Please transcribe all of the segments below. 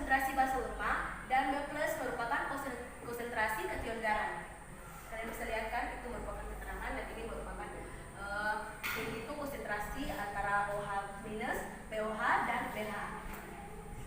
konsentrasi basa lemak dan B+ merupakan konsentrasi kation garam. Kalian bisa lihat kan itu merupakan keterangan dan ini merupakan itu konsentrasi antara OH minus, POH dan BH.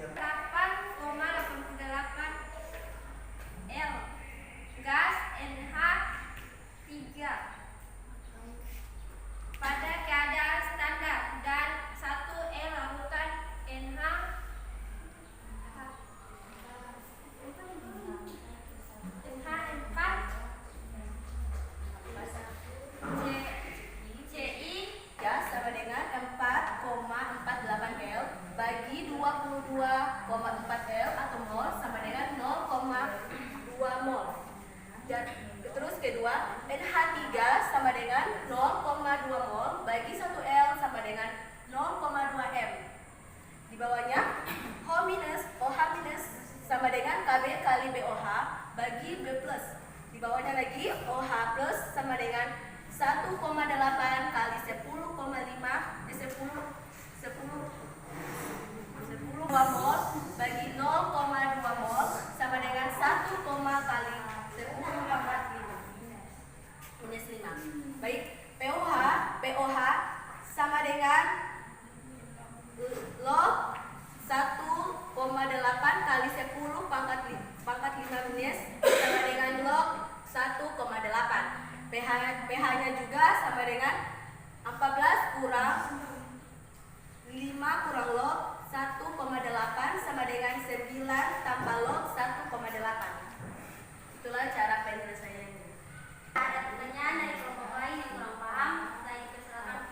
8,88 L gas NH3 pada keadaan standar dan 1 L larutan NH4 CI gas sama dengan 4,48 L bagi 22,4 L atau mol sama dengan 0,2 mol. Dan terus kedua, NH3 sama dengan 0,2 mol bagi 1 L sama dengan 0,2 M. Di bawahnya OH minus sama dengan KB kali BOH bagi B+. Di bawahnya lagi OH plus sama dengan 1,8 kali 10,5 mol bagi 0,2 mol sama dengan 1 kali 10 pangkat 5 minus 5. Baik, POH sama dengan log 1,8 kali 10 pangkat 5 minus sama dengan log 1,8. pH-nya juga sama dengan 14 kurang 5 kurang log 1,8 sama dengan 9 tambah log 1,8. Itulah cara penyelesaiannya. Ada pertanyaan dari kelompok lain yang kurang paham, saya persilakan.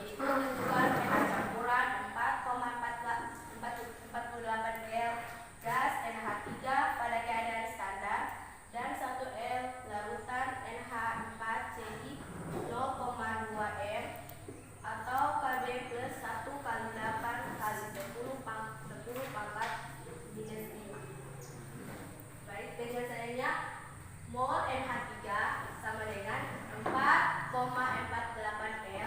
Yaitu menentukan pH campuran 4,48 L gas NH3 pada keadaan standar dan 1 L larutan NH4 CI 0,2 M atau KB plus 1 kali 8 kali 10 pangkat minus 5. Baik, penyelesaiannya mol NH3 sama dengan 4,48 L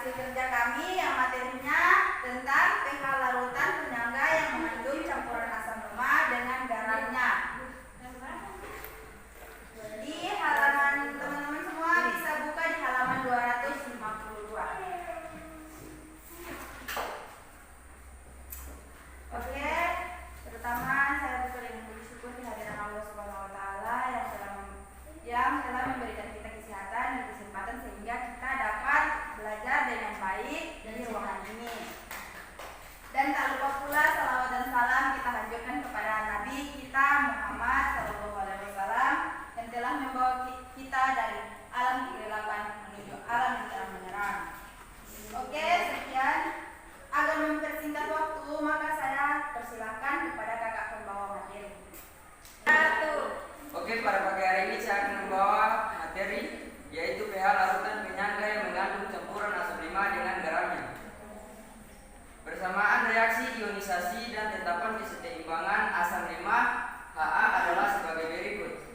hasil kerja kami yang materinya tentang pH larutan penyangga yang mengandung campuran asam lemak dengan garamnya. Di halaman teman-teman semua bisa buka di halaman 252. Oke, pertama saya berterima bersyukur kehadiran Allah Subhanahu wa taala yang telah memberikan kita kesehatan dan kesempatan sehingga kita dapat belajar dengan baik di ruangan ini. Dan tak lupa pula salawat dan salam kita hancurkan kepada Nabi kita Muhammad SAW yang telah membawa kita dari alam kegelapan menuju alam yang terang benderang. Oke, sekian. Agar mempersingkat waktu, maka saya persilahkan kepada kakak pembawa materi. Oke, pada pagi hari ini saya akan membawa materi yaitu pH larutan penyangga yang mengandung campuran asam lima dengan garamnya. Bersamaan reaksi ionisasi dan tetapan keseimbangan asam lima Ha adalah sebagai berikut.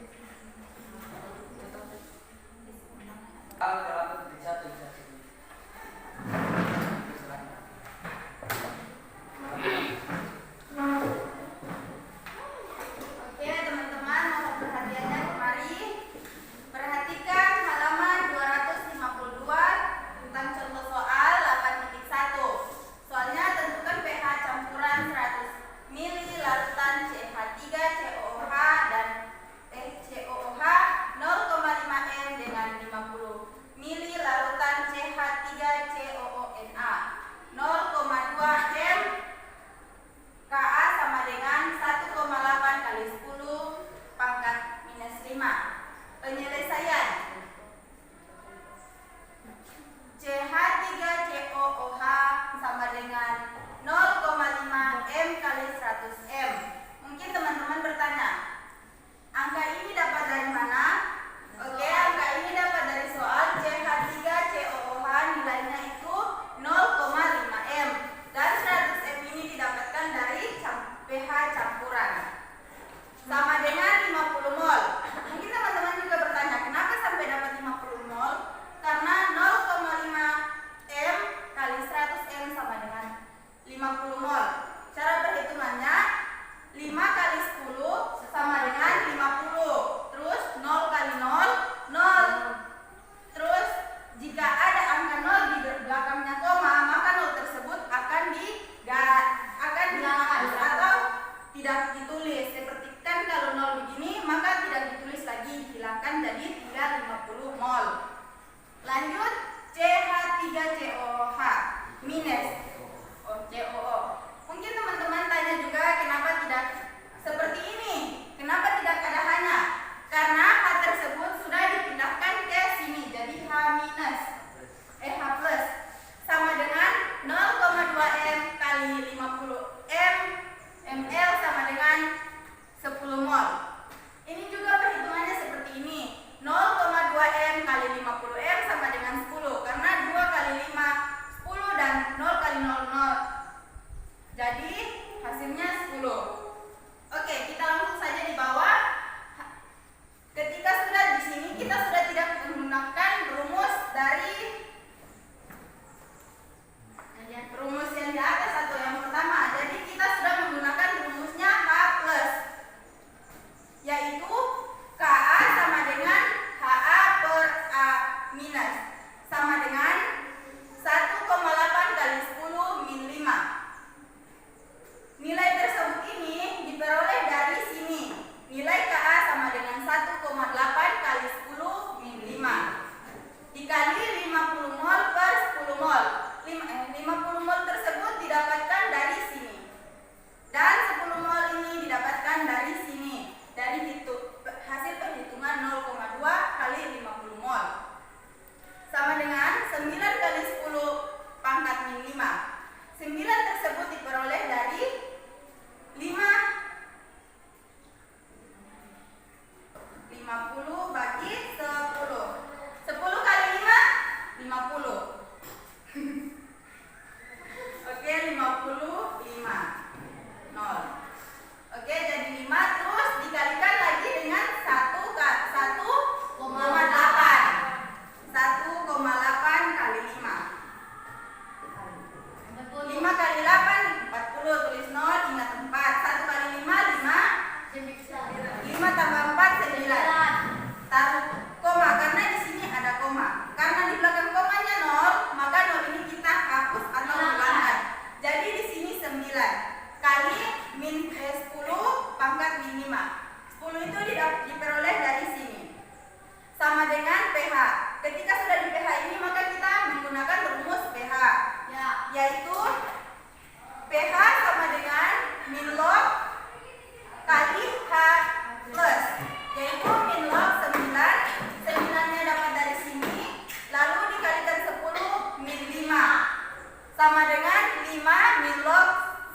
Sama dengan 9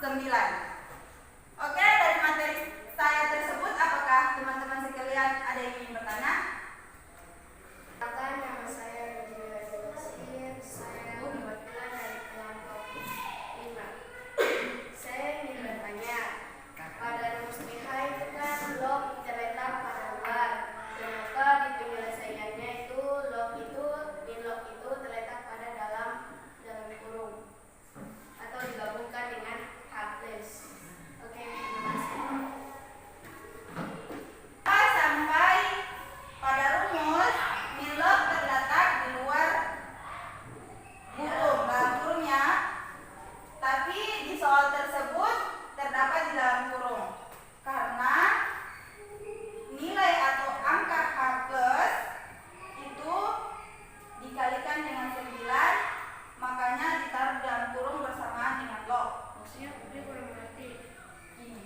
Oke, dari materi saya tersebut, apakah teman-teman sekalian ada yang ingin bertanya? Perkenalkan, nama saya Rojila Jelasir. Saya perwakilan dari kelompok 5. Saya ingin bertanya, pada rumus pH itu kan log terletak pada luar. Kenapa di penyelesaiannya itu log itu terletak pada dalam kurung atau digabungkan dengan H+. Oke, terima kasih. Sampai pada rumus min log terletak di luar kurung, dalam kurungnya, tapi di soal tersebut terdapat di dalam kurung karena nilai atau angka H plus itu dikalikan dengan 9, makanya ditaruh dalam kurung bersamaan dengan log. Maksudnya Putri kurang mengerti. Ini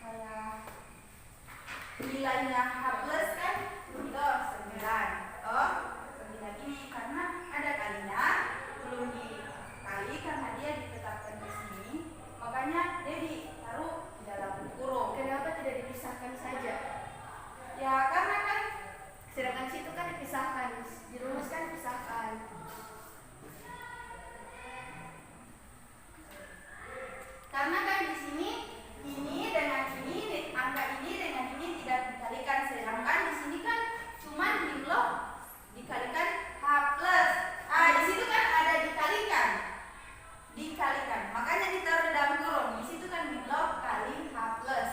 kayak nilainya H plus kan itu 9. Oh, 9 ini karena ada kalinya belum dikali karena dia ditetapkan di sini, makanya dia ditaruh di dalam kurung. Kenapa tidak dipisahkan saja? Ya karena kan Sedangkan situ kan dipisahkan, di rumus kan dipisahkan. karena kan di sini ini dengan ini, angka ini dengan ini tidak dikalikan, sedangkan di sini kan cuma min log dikalikan H plus. Di situ kan ada dikalikan, makanya ditaruh di dalam kurung. Di situ kan min log kali H plus.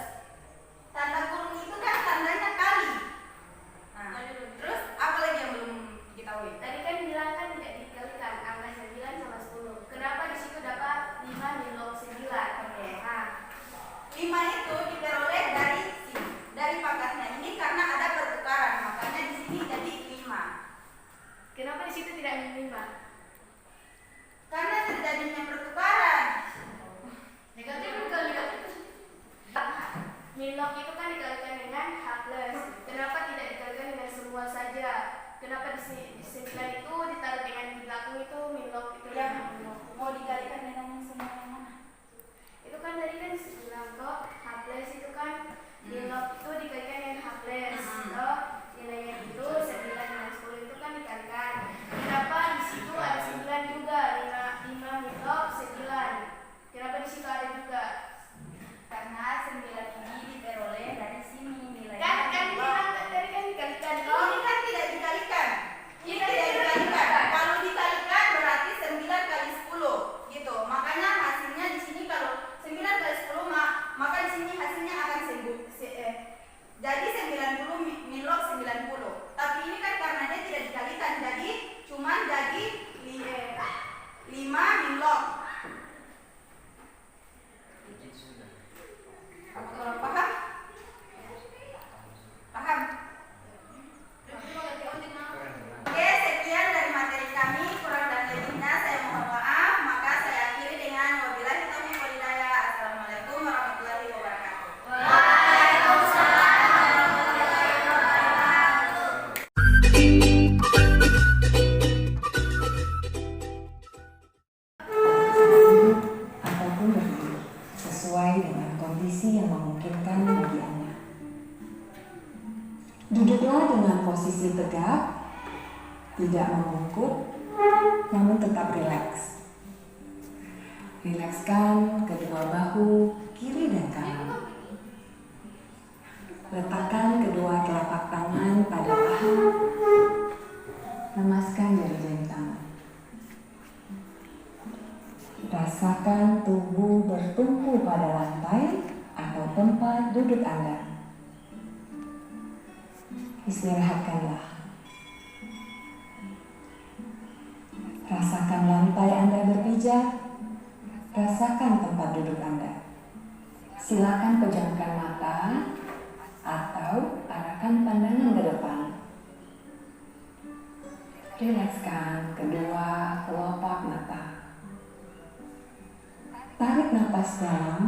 Tanda kurung itu kan tandanya kali. Nah, terus apa lagi yang belum diketahui? Tadi kan bilang kan tidak dikalikan angka 9 sama 10. Kenapa di situ dapat 5 min log 9? Oke, nah 5 itu diperoleh dari pangkatnya ini karena ada pertukaran, makanya di sini jadi 5. Kenapa di situ tidak min 5? Karena terjadinya pertukaran. Negatif bukan negatif. Min log itu kan dikalikan dengan H plus. Kenapa tidak dikalikan dengan semua saja? Kenapa di 9 itu ditaruh dengan di belakang itu min log itu Yang min log? mau dikalikan dengan yang semua yang mana? Itu kan tadi kan bilang kok H plus itu kan min log itu dikalikan dengan H plus. Toh nilainya itu 9 dengan 10 itu kan dikalikan. Kenapa di situ ada 9 juga? 5 min log 9. Kenapa di situ ada juga? Karena 9 ini diperoleh dari sini nilainya. Kan bilang tadi kan dikalikan Ini toh. kan tidak dikalikan. Ini Iya, tidak iya, dikalikan. iya. Kalau dikalikan berarti 9 kali 10 gitu. Makanya hasilnya di sini kalau 9 kali 10 maka di sini hasilnya akan jadi 90 min log 90. Tapi ini kan karena dia tidak dikalikan, jadi cuman jadi 5 min log. Paham? Paham? Oke, sekian dari materi kami. Kurang dan lebihnya saya mohon maaf. Maka saya akhiri dengan wabillahi taufiq wal hidayah. Assalamualaikum warahmatullahi wabarakatuh. Ataupun berdiri sesuai dengan kondisi yang memungkinkan bagi Anda. Duduklah dengan posisi tegak, tidak membungkuk, namun tetap rileks. Rilekskan kedua bahu kiri dan kanan. Letakkan kedua telapak tangan pada paha. Lemaskan jari-jari tangan. Rasakan tubuh bertumpu pada lantai atau tempat duduk Anda. Istirahatkanlah. Rasakan lantai Anda berpijak. Rasakan tempat duduk Anda. Silakan pejamkan mata atau arahkan pandangan ke depan. Rilekskan kedua kelopak mata. Tarik napas dalam.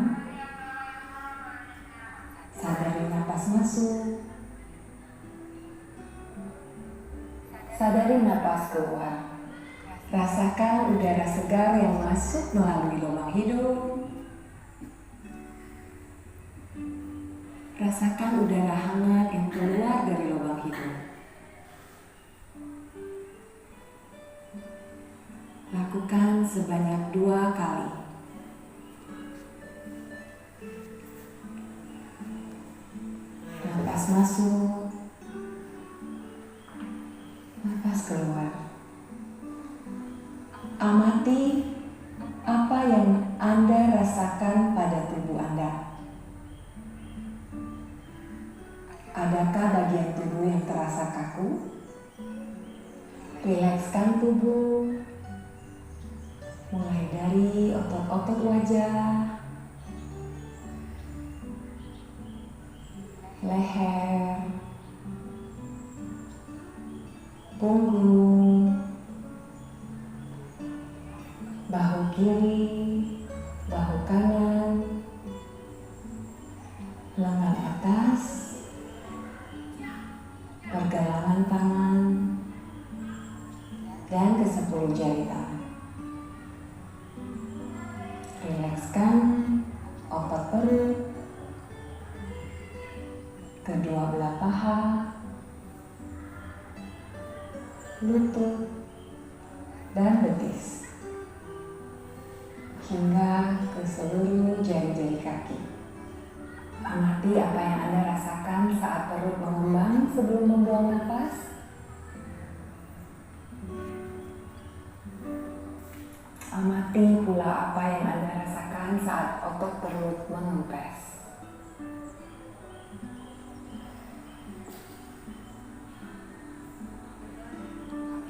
Sadari napas masuk. Sadari napas keluar. Rasakan udara segar yang masuk melalui lubang hidung Rasakan udara hangat yang keluar dari lubang hidung. Lakukan sebanyak 2 kali. Napas masuk, napas keluar. Amati apa yang Anda rasakan pada tubuh Anda. Adakah bagian tubuh yang terasa kaku? Rilekskan tubuh, mulai dari otot-otot wajah, leher, punggung, bahu kiri, bahu kanan, lengan atas, pergelangan tangan, dan ke-10 jari tangan. Rilekskan otot perut, kedua belah paha, lutut, dan betis, hingga ke seluruh jari-jari kaki. Amati apa yang Anda rasakan saat perut mengembang sebelum membuang napas. Amati pula apa yang Anda rasakan saat otot perut mengempes.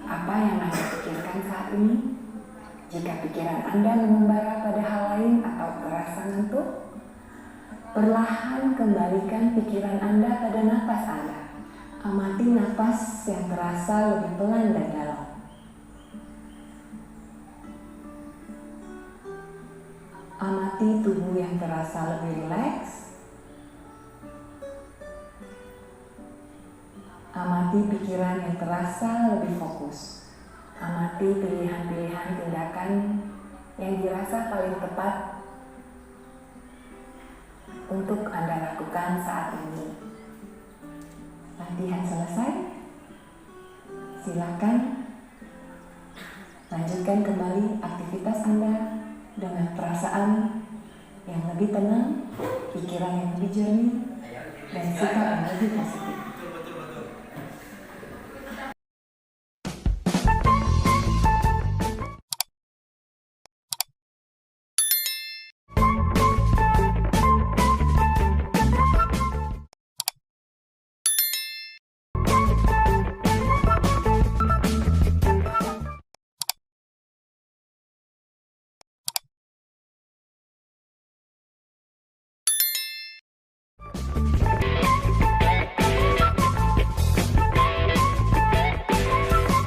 Apa yang Anda pikirkan saat ini? Jika pikiran Anda mengembara pada hal lain atau terasa ngantuk, perlahan kembalikan pikiran Anda pada napas Anda. Amati napas yang terasa lebih pelan dan dalam. Amati tubuh yang terasa lebih rileks. Amati pikiran yang terasa lebih fokus. Amati pilihan-pilihan tindakan yang dirasa paling tepat untuk Anda lakukan saat ini. Latihan selesai. Silakan lanjutkan kembali aktivitas Anda dengan perasaan yang lebih tenang, pikiran yang lebih jernih, dan sikap yang lebih positif.